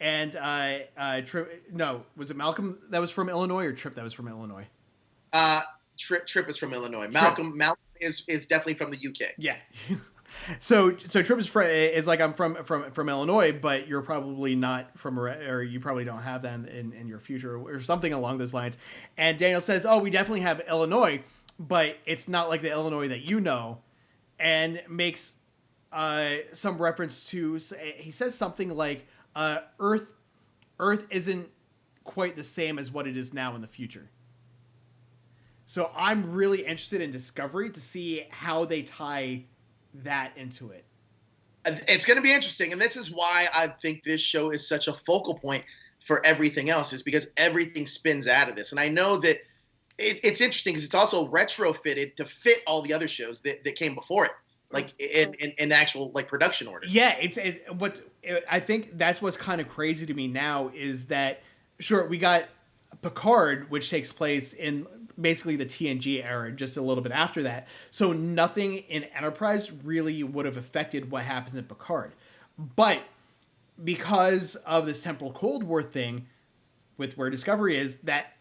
and was it Malcolm that was from Illinois or Trip that was from Illinois? Trip is from Illinois. Malcolm is definitely from the UK. Yeah. So Trip is like, I'm from Illinois, but you're probably not from, or you probably don't have that in your future or something along those lines. And Daniel says, oh, we definitely have Illinois, but it's not like the Illinois that you know, and makes some reference to, he says something like, Earth isn't quite the same as what it is now in the future. So I'm really interested in Discovery to see how they tie that into it. It's going to be interesting, and this is why I think this show is such a focal point for everything else, is because everything spins out of this. And I know that it's interesting because it's also retrofitted to fit all the other shows that came before it, like in actual like production order. Yeah, I think that's what's kind of crazy to me now is that, sure, we got Picard, which takes place in basically the TNG era, just a little bit after that. So nothing in Enterprise really would have affected what happens in Picard. But because of this temporal Cold War thing with where Discovery is, that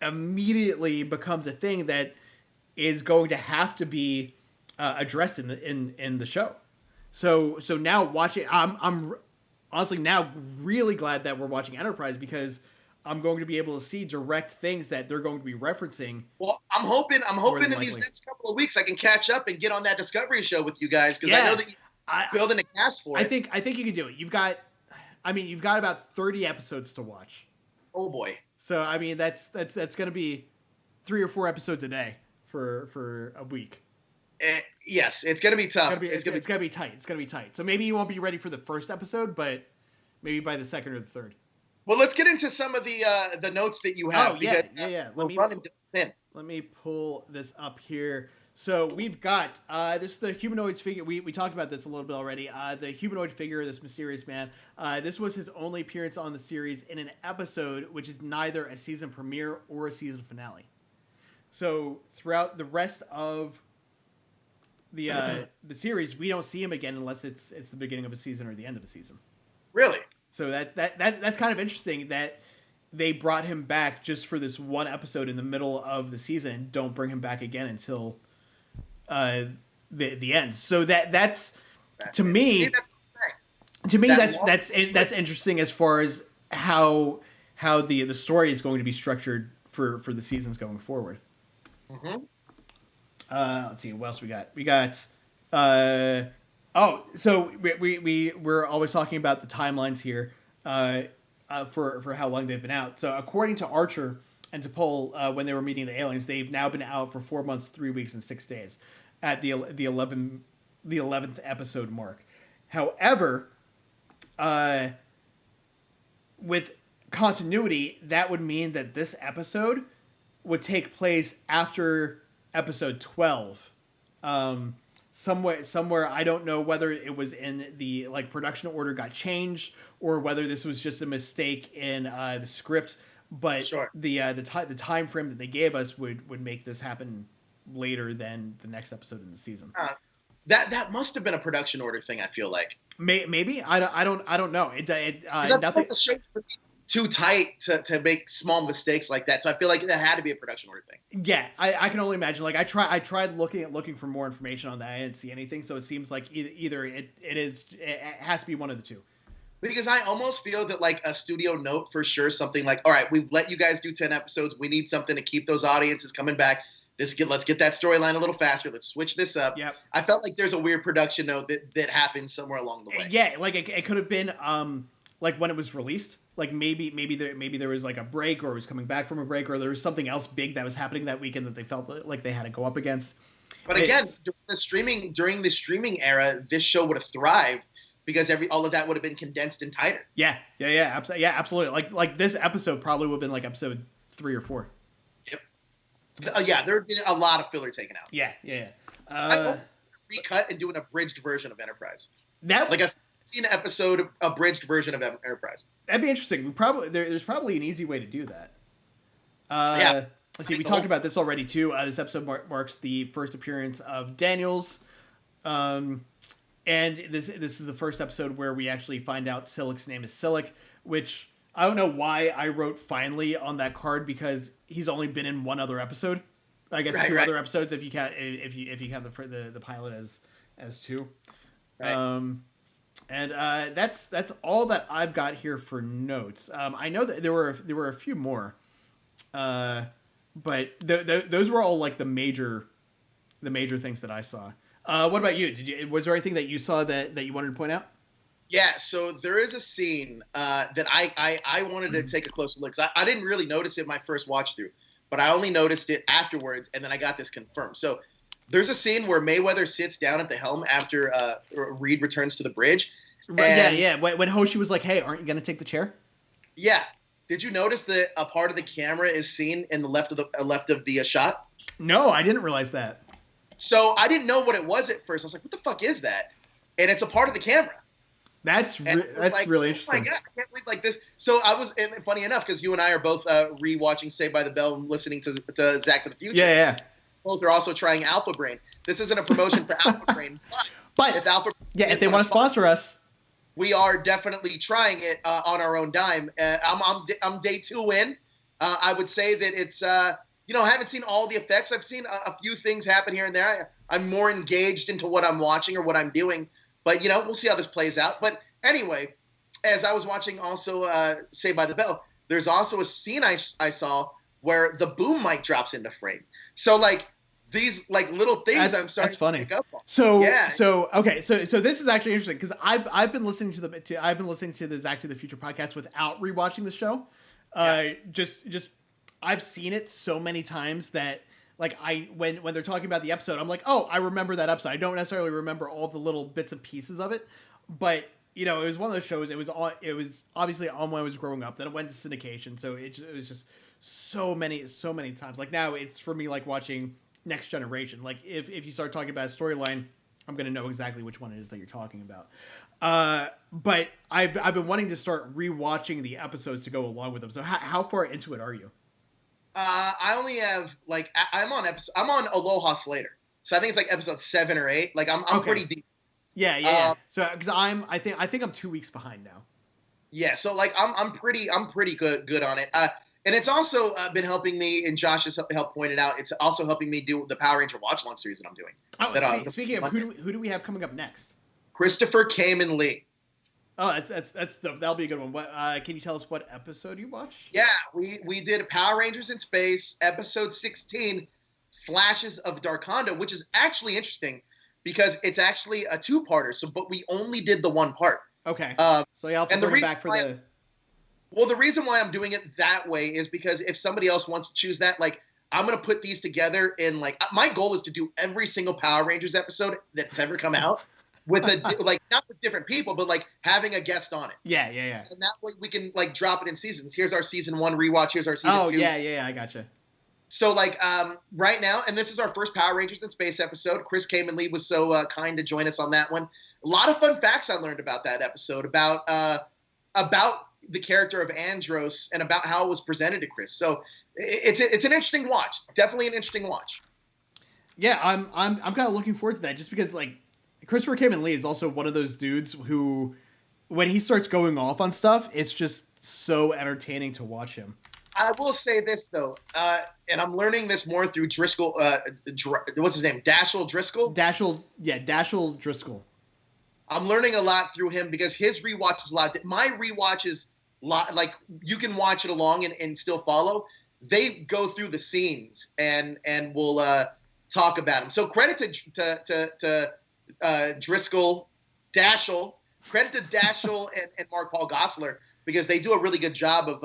immediately becomes a thing that is going to have to be addressed in the show. So now watching, I'm honestly now really glad that we're watching Enterprise, because I'm going to be able to see direct things that they're going to be referencing. Well, I'm hoping in these next couple of weeks I can catch up and get on that Discovery show with you guys, because I know that you're building a cast for it. I think you can do it. You've got about 30 episodes to watch. Oh boy. So I mean that's going to be 3 or 4 episodes a day for a week. Yes, it's going to be tough. It's going to be tight. It's going to be tight. So maybe you won't be ready for the first episode, but maybe by the second or the third. Well, let's get into some of the notes that you have. Oh yeah. Let me pull this up here. So we've got this is the humanoids figure. We talked about this a little bit already. The humanoid figure, this mysterious man. This was his only appearance on the series in an episode, which is neither a season premiere or a season finale. So throughout the rest of the series, we don't see him again unless it's the beginning of a season or the end of a season. Really? So that's kind of interesting that they brought him back just for this one episode in the middle of the season. Don't bring him back again until the end. So that's to me. That's interesting as far as how the story is going to be structured for the seasons going forward. Mm-hmm. Let's see what else we got. We got. So we're always talking about the timelines here for how long they've been out. So according to Archer and to Pohl, when they were meeting the aliens, they've now been out for 4 months, 3 weeks, and 6 days at the 11th episode mark. However, with continuity, that would mean that this episode would take place after episode 12. Somewhere I don't know whether it was in the production order got changed or whether this was just a mistake in the script, but sure. the time frame that they gave us would make this happen later than the next episode in the season. That must have been a production order thing. I feel like maybe I don't know. Nothing. The show's too tight to make small mistakes like that. So I feel like that had to be a production order thing. Yeah, I can only imagine. I tried looking for more information on that. I didn't see anything. So it seems like either it has to be one of the two. Because I almost feel that a studio note for sure, something like, all right, we've let you guys do 10 episodes. We need something to keep those audiences coming back. Let's get that storyline a little faster. Let's switch this up. Yep. I felt like there's a weird production note that happened somewhere along the way. Yeah, it could have been when it was released. Maybe there was a break, or it was coming back from a break, or there was something else big that was happening that weekend that they felt like they had to go up against. But again, during the streaming era, this show would have thrived because all of that would have been condensed and tighter. Yeah, absolutely. Like this episode probably would have been episode 3 or 4. Yep. There would be a lot of filler taken out. Yeah. I recut and do an abridged version of Enterprise. That seen an episode abridged version of Enterprise. That'd be interesting. There's probably an easy way to do that. Let's see. We talked about this already too. This episode marks the first appearance of Daniels, and this is the first episode where we actually find out Silik's name is Silik, which I don't know why I wrote finally on that card, because he's only been in one other episode. I guess two other episodes if you count the pilot as 2. Right. And that's all that I've got here for notes. I know that there were a few more, but those were all the major things that I saw. What about you? Was there anything that you saw that you wanted to point out? Yeah, so there is a scene that I wanted to take a closer look, because I didn't really notice it my first watch through, but I only noticed it afterwards, and then I got this confirmed. So there's a scene where Mayweather sits down at the helm after Reed returns to the bridge. Yeah. When Hoshi was like, "Hey, aren't you going to take the chair?" Yeah. Did you notice that a part of the camera is seen in the left of the shot? No, I didn't realize that. So I didn't know what it was at first. I was like, "What the fuck is that?" And it's a part of the camera. That's really interesting. Oh my God, I can't believe this. So and funny enough, because you and I are both rewatching Saved by the Bell and listening to Zach to the Future. Yeah. Both are also trying Alpha Brain. This isn't a promotion for Alpha Brain, but if they want to sponsor us, we are definitely trying it on our own dime. I'm day 2 in. I would say that it's I haven't seen all the effects. I've seen a few things happen here and there. I'm more engaged into what I'm watching or what I'm doing. But, we'll see how this plays out. But anyway, as I was watching also Saved by the Bell, there's also a scene I saw where the boom mic drops into frame. So like these like little things I'm starting to pick up on. Okay, so this is actually interesting because I've been listening to the Zach to the Future podcast without rewatching the show. Just I've seen it so many times that like when they're talking about the episode, I'm like, oh, I remember that episode. I don't necessarily remember all the little bits and pieces of it, but it was one of those shows. It was obviously on when I was growing up. Then it went to syndication, so it was just so many times. Like now, it's for me like watching Next Generation. Like if you start talking about a storyline, I'm gonna know exactly which one it is that you're talking about. But I've been wanting to start rewatching the episodes to go along with them. So how far into it are you? I only have like I'm on Aloha Slater, so I think it's like episode 7 or 8. Like I'm pretty deep. Yeah. So because I think I'm 2 weeks behind now. Yeah, so like I'm pretty good on it. And it's also been helping me, and Josh has helped point it out. It's also helping me do the Power Ranger watch along series that I'm doing. Oh, speaking of who do we have coming up next? Christopher Kamen Lee. Oh, that's that'll be a good one. What can you tell us what episode you watched? Yeah, we did Power Rangers in Space, episode 16, Flashes of Darkonda, which is actually interesting because it's actually a 2-parter. So, but we only did the 1 part. Okay. So yeah, I'll have to bring it back for the. Well, the reason why I'm doing it that way is because if somebody else wants to choose that, like I'm gonna put these together in like my goal is to do every single Power Rangers episode that's ever come out. With like not with different people, but like having a guest on it. Yeah. And that way we can like drop it in seasons. Here's our season 1 rewatch. Here's our season 2. Oh yeah, I gotcha. So like right now, and this is our first Power Rangers in Space episode. Chris Kamen Lee was so kind to join us on that one. A lot of fun facts I learned about that episode about the character of Andros and about how it was presented to Chris. So it's an interesting watch. Definitely an interesting watch. Yeah, I'm kind of looking forward to that just because like. Christopher Kamen Lee is also one of those dudes who, when he starts going off on stuff, it's just so entertaining to watch him. I will say this, though, and I'm learning this more through Driscoll. What's his name? Dashiell Driscoll? Dashiell Driscoll. I'm learning a lot through him because his rewatch is a lot. My rewatch is like you can watch it along and still follow. They go through the scenes and will talk about them. So credit to Driscoll, Dashiell. Credit to Dashiell and Mark Paul Gosselaar because they do a really good job of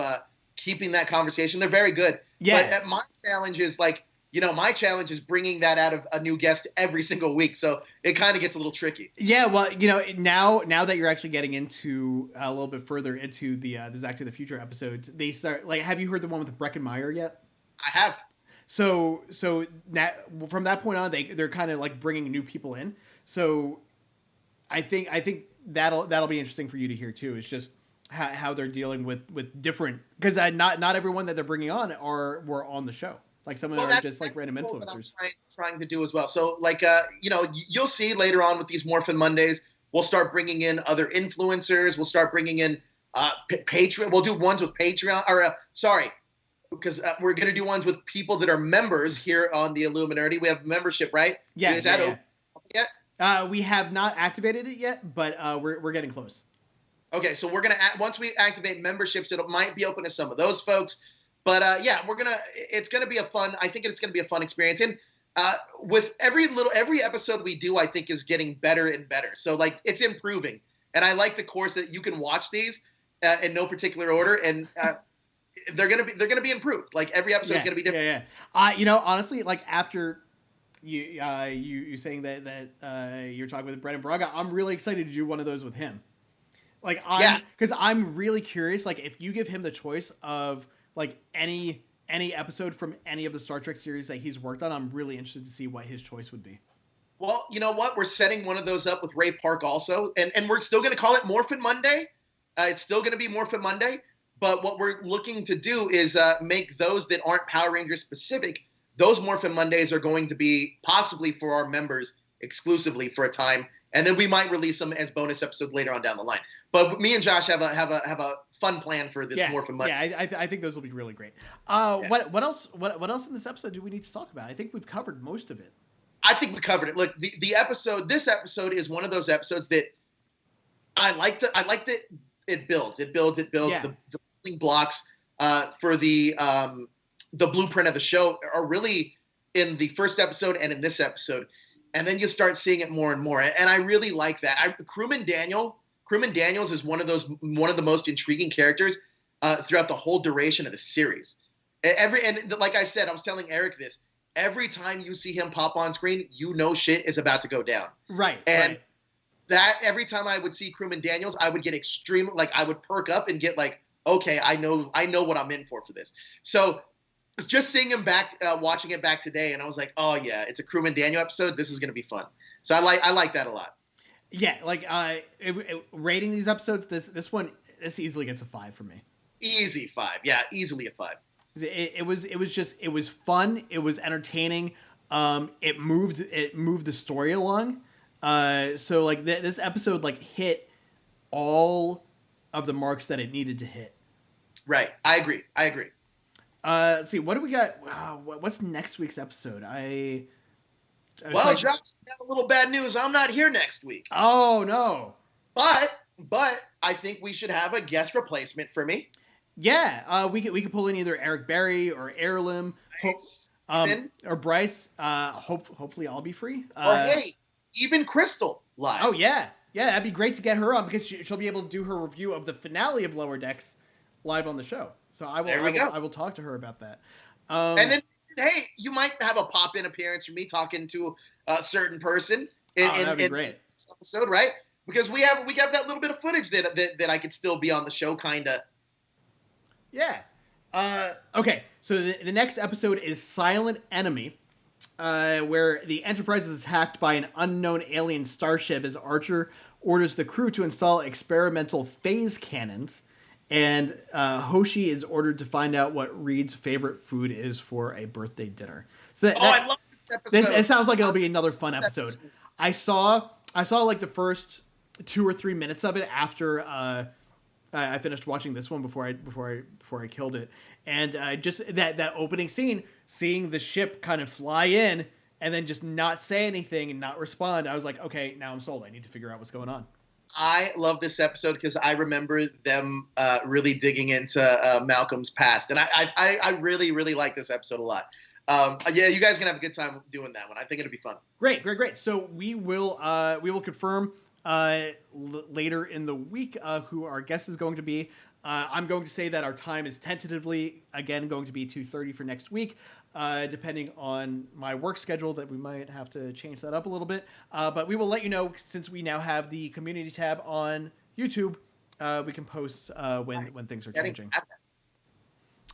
keeping that conversation. They're very good. Yeah. But my challenge is my challenge is bringing that out of a new guest every single week. So it kind of gets a little tricky. Yeah. Well, now that you're actually getting into a little bit further into the Zach to the Future episodes, they start like, have you heard the one with Breck and Meyer yet? I have. So from that point on, they're kind of like bringing new people in. So I think that'll be interesting for you to hear too. It's just how they're dealing with different, because not everyone that they're bringing on were on the show. Like some of them are just like random influencers. I'm trying to do as well. So like you'll see later on with these Morphin Mondays, we'll start bringing in other influencers. We'll start bringing in Patreon. We'll do ones with Patreon because we're going to do ones with people that are members here on the Illuminerdi. We have membership, right? Yeah. Is that open yet? We have not activated it yet, but we're getting close. Okay, so we're gonna once we activate memberships, it might be open to some of those folks. But it's gonna be a fun. I think it's gonna be a fun experience. And with every episode we do, I think is getting better and better. So like it's improving, and I like the course that you can watch these in no particular order, and they're gonna be improved. Like every episode is gonna be different. Yeah. Honestly, like after. You saying that you're talking with Brendan Braga, I'm really excited to do one of those with him. Like because I'm really curious. Like if you give him the choice of like any episode from any of the Star Trek series that he's worked on, I'm really interested to see what his choice would be. Well, you know what? We're setting one of those up with Ray Park also, and we're still going to call it Morphin Monday. It's still going to be Morphin Monday, but what we're looking to do is make those that aren't Power Rangers specific. Those Morphin Mondays are going to be possibly for our members exclusively for a time, and then we might release them as bonus episodes later on down the line. But me and Josh have a fun plan for this Morphin Monday. Yeah, I think those will be really great. What else in this episode do we need to talk about? I think we've covered most of it. I think we covered it. Look, this episode is one of those episodes that I like that it builds. Yeah. The building blocks. for the blueprint of the show are really in the first episode and in this episode, and then you start seeing it more and more. And I really like that. Crewman Daniels is one of the most intriguing characters throughout the whole duration of the series. And like I said, I was telling Eric this. Every time you see him pop on screen, you know shit is about to go down. Right. And right. that every time I would see Crewman Daniels, I would get extreme, like I would perk up and get like, okay, I know what I'm in for this. So just seeing him back, watching it back today, and I was like, oh yeah, it's a Crewman Daniel episode. This is gonna be fun. So I like that a lot. Yeah, like rating these episodes, this easily gets a 5 for me. Easy 5, yeah, easily a 5. It was fun. It was entertaining. It moved the story along. So like this episode like hit all of the marks that it needed to hit. Right, I agree. Let's see, what do we got? Wow, what's next week's episode? Well, Josh, I have a little bad news. I'm not here next week. Oh no! But I think we should have a guest replacement for me. Yeah, we could pull in either Eric Berry or Heirloom, Nice. or Bryce. Hopefully I'll be free. Or hey, even Crystal live. Oh yeah, that'd be great to get her on because she'll be able to do her review of the finale of Lower Decks live on the show. So I will talk to her about that. And then hey, you might have a pop-in appearance from me talking to a certain person that'd be great. This episode, right? Because we have that little bit of footage that I could still be on the show, kinda. Yeah. Okay, so the next episode is Silent Enemy, where the Enterprise is hacked by an unknown alien starship as Archer orders the crew to install experimental phase cannons, and Hoshi is ordered to find out what Reed's favorite food is for a birthday dinner. So I love this episode. It sounds like it'll be another fun episode. I saw like the first 2 or 3 minutes of it after I finished watching this one before I killed it, and just that opening scene, seeing the ship kind of fly in and then just not say anything and not respond. I was like, okay, now I'm sold. I need to figure out what's going on. I love this episode because I remember them really digging into Malcolm's past, and I really like this episode a lot. Yeah, you guys are gonna have a good time doing that one. I think it'll be fun. Great. So we will confirm later in the week who our guest is going to be. I'm going to say that our time is tentatively again going to be 2:30 for next week, depending on my work schedule. That we might have to change that up a little bit, but we will let you know since we now have the community tab on YouTube. We can post when things are changing.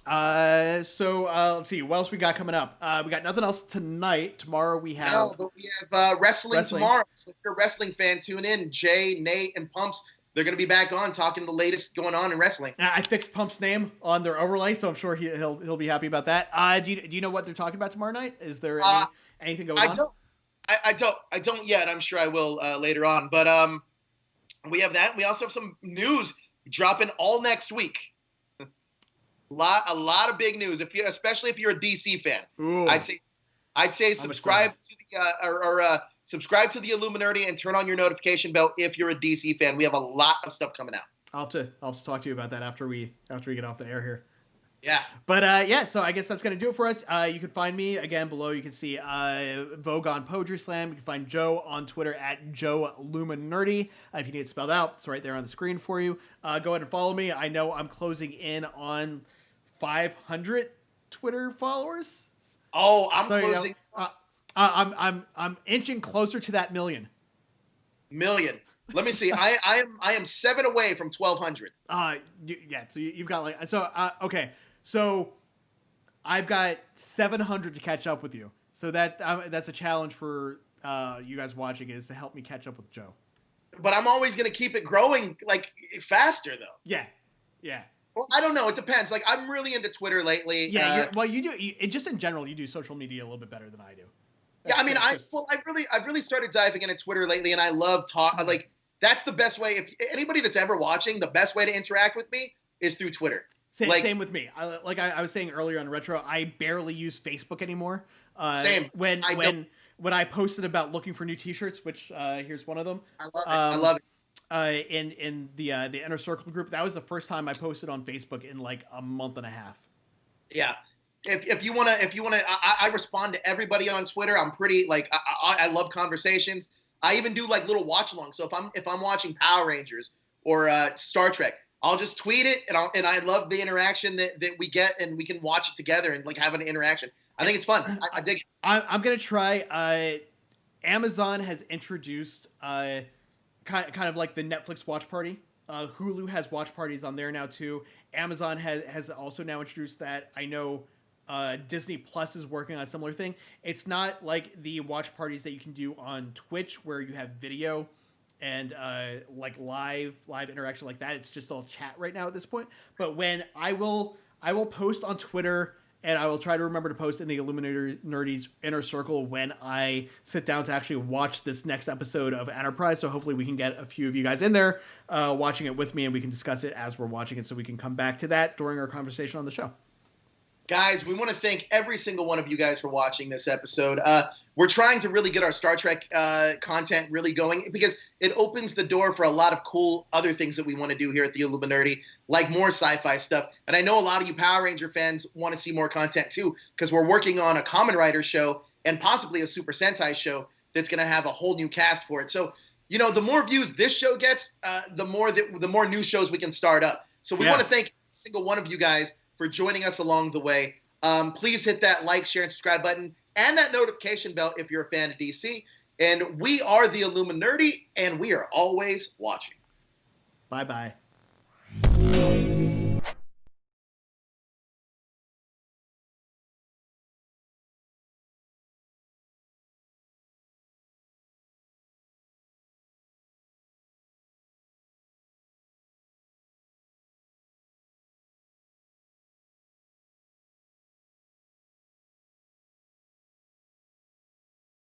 So let's see what else we got coming up. We got nothing else tonight. Tomorrow we have. No, but we have wrestling tomorrow. So if you're a wrestling fan, tune in. Jay, Nate, and Pumps. They're going to be back on talking the latest going on in wrestling. I fixed Pump's name on their overlay, so I'm sure he'll be happy about that. Do you know what they're talking about tomorrow night? Is there anything going on? I don't yet. I'm sure I will later on. But we have that. We also have some news dropping all next week. A lot of big news. Especially if you're a DC fan, Ooh. I'd say subscribe to the subscribe to the Illuminerdi and turn on your notification bell if you're a DC fan. We have a lot of stuff coming out. I'll have to talk to you about that after we get off the air here. Yeah. But yeah, so I guess that's going to do it for us. You can find me again below. You can see Vogue on Poetry Slam. You can find Joe on Twitter at JoeLuminerdi. If you need it spelled out, it's right there on the screen for you. Go ahead and follow me. I know I'm closing in on 500 Twitter followers. Oh, I'm closing. I'm inching closer to that million. Let me see. I am 7 away from 1,200. Yeah. So you've got like okay. So I've got 700 to catch up with you. So that's a challenge for you guys watching, is to help me catch up with Joe. But I'm always gonna keep it growing like faster though. Yeah. Well, I don't know. It depends. Like I'm really into Twitter lately. Yeah. You do. Just in general, you do social media a little bit better than I do. Yeah, I mean, I've really started diving into Twitter lately, and I love like that's the best way. If anybody that's ever watching, the best way to interact with me is through Twitter. Same with me. I was saying earlier on Retro, I barely use Facebook anymore. Same. When I posted about looking for new T-shirts, which here's one of them. I love it. in the inner circle group. That was the first time I posted on Facebook in like a month and a half. Yeah. If you wanna, I respond to everybody on Twitter. I'm pretty like I love conversations. I even do like little watch alongs. So if I'm watching Power Rangers or Star Trek, I'll just tweet it, and I love the interaction that we get, and we can watch it together and like have an interaction. I think it's fun. I dig it. I'm gonna try. Amazon has introduced kind of like the Netflix watch party. Hulu has watch parties on there now too. Amazon has also now introduced that. I know Disney Plus is working on a similar thing. It's not like the watch parties that you can do on Twitch where you have video and like live interaction like that. It's just all chat right now at this point. But when I will post on Twitter, and I will try to remember to post in the Illuminerdi's inner circle when I sit down to actually watch this next episode of Enterprise. So hopefully we can get a few of you guys in there watching it with me, and we can discuss it as we're watching it, so we can come back to that during our conversation on the show. Guys, we want to thank every single one of you guys for watching this episode. We're trying to really get our Star Trek content really going, because it opens the door for a lot of cool other things that we want to do here at the Illuminerdi, like more sci-fi stuff. And I know a lot of you Power Ranger fans want to see more content too, because we're working on a Kamen Rider show and possibly a Super Sentai show that's going to have a whole new cast for it. So, you know, the more views this show gets, the more new shows we can start up. So we want to thank every single one of you guys for joining us along the way. Please hit that like, share, and subscribe button and that notification bell if you're a fan of DC. And we are the Illuminerdi, and we are always watching. Bye-bye.